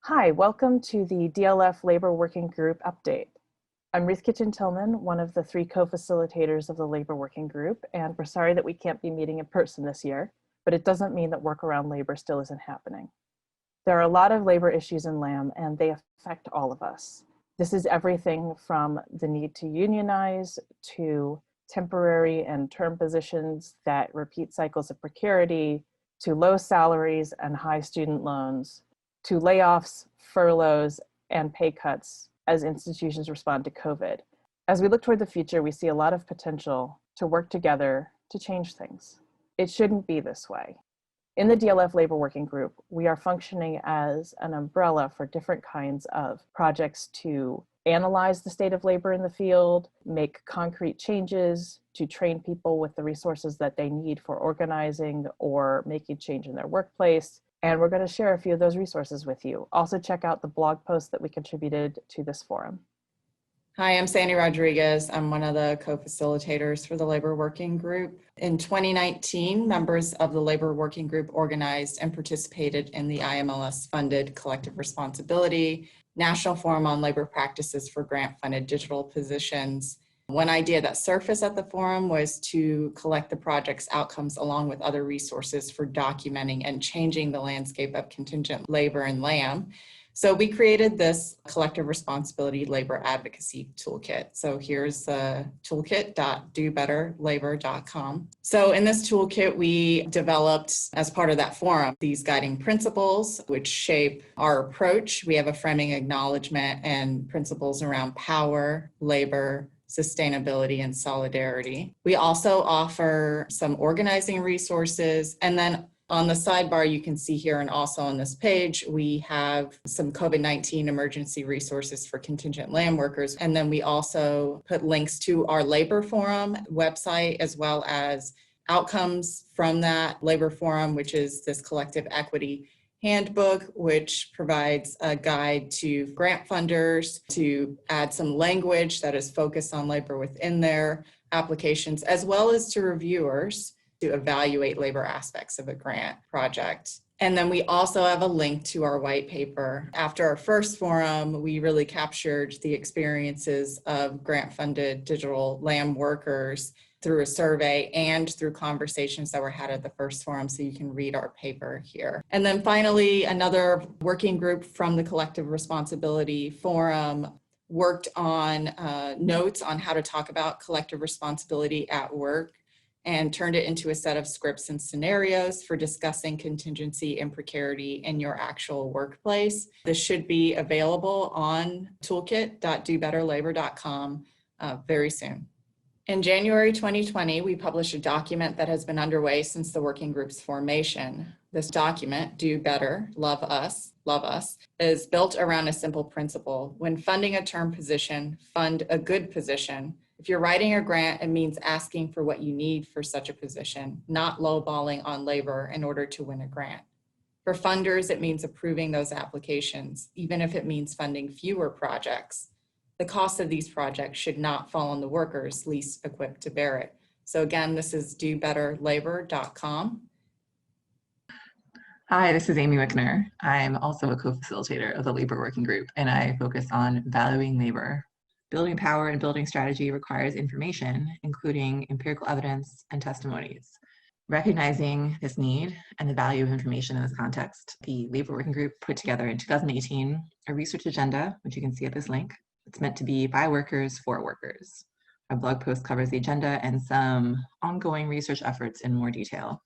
Hi, welcome to the DLF Labor Working Group update. I'm Ruth Tillman, one of the 3 co-facilitators of the Labor Working Group, and we're sorry that we can't be meeting in person this year, but it doesn't mean that work around labor still isn't happening. There are a lot of labor issues in LAM, and they affect all of us. This is everything from the need to unionize to temporary and term positions that repeat cycles of precarity, to low salaries and high student loans, to layoffs, furloughs, and pay cuts as institutions respond to COVID. As we look toward the future, we see a lot of potential to work together to change things. It shouldn't be this way. In the DLF Labor Working Group, we are functioning as an umbrella for different kinds of projects to analyze the state of labor in the field, make concrete changes, to train people with the resources that they need for organizing or making change in their workplace. And we're going to share a few of those resources with you. Also check out the blog post that we contributed to this forum. Hi, I'm Sandy Rodriguez. I'm one of the co-facilitators for the Labor Working Group. In 2019, members of the Labor Working Group organized and participated in the IMLS-funded Collective Responsibility National Forum on Labor Practices for Grant-Funded Digital Positions. One idea that surfaced at the forum was to collect the project's outcomes along with other resources for documenting and changing the landscape of contingent labor in LAM. So we created this collective responsibility labor advocacy toolkit. So here's the toolkit.dobetterlabor.com. So in this toolkit, we developed, as part of that forum, these guiding principles which shape our approach. We have a framing acknowledgement and principles around power, labor, sustainability, and solidarity. We also offer some organizing resources, and then on the sidebar, you can see here and also on this page, we have some COVID-19 emergency resources for contingent LAM workers. And then we also put links to our Labor Forum website, as well as outcomes from that Labor Forum, which is this collective equity handbook, which provides a guide to grant funders to add some language that is focused on labor within their applications, as well as to reviewers to evaluate labor aspects of a grant project. And then we also have a link to our white paper. After our first forum, we really captured the experiences of grant-funded digital LAM workers through a survey and through conversations that were had at the first forum, so you can read our paper here. And then finally, another working group from the Collective Responsibility Forum worked on notes on how to talk about collective responsibility at work and turned it into a set of scripts and scenarios for discussing contingency and precarity in your actual workplace. This should be available on toolkit.dobetterlabor.com very soon. In January 2020, we published a document that has been underway since the working group's formation. This document, Do Better, Love Us, is built around a simple principle. When funding a term position, fund a good position. If you're writing a grant, it means asking for what you need for such a position, not lowballing on labor in order to win a grant. For funders, it means approving those applications, even if it means funding fewer projects. The cost of these projects should not fall on the workers least equipped to bear it. So again, this is dobetterlabor.com. Hi, this is Amy Wickner. I'm also a co-facilitator of the Labor Working Group, and I focus on valuing labor. Building power and building strategy requires information, including empirical evidence and testimonies. Recognizing this need and the value of information in this context, the Labor Working Group put together in 2018 a research agenda, which you can see at this link. It's meant to be by workers for workers. Our blog post covers the agenda and some ongoing research efforts in more detail.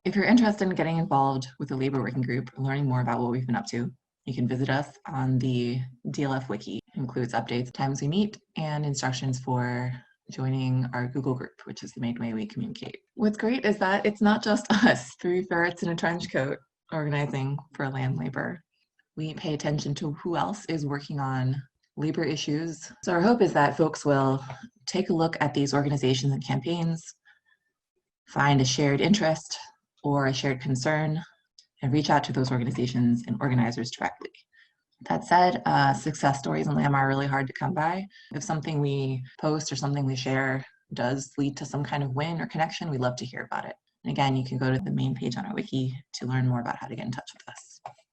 If you're interested in getting involved with the Labor Working Group or learning more about what we've been up to, you can visit us on the DLF Wiki. It includes updates, times we meet, and instructions for joining our Google group, which is the main way we communicate. What's great is that it's not just us, 3 ferrets in a trench coat, organizing for land labor. We pay attention to who else is working on labor issues. So our hope is that folks will take a look at these organizations and campaigns, find a shared interest or a shared concern, and reach out to those organizations and organizers directly. That said, success stories in LAM are really hard to come by. If something we post or something we share does lead to some kind of win or connection, we'd love to hear about it. And again, you can go to the main page on our wiki to learn more about how to get in touch with us.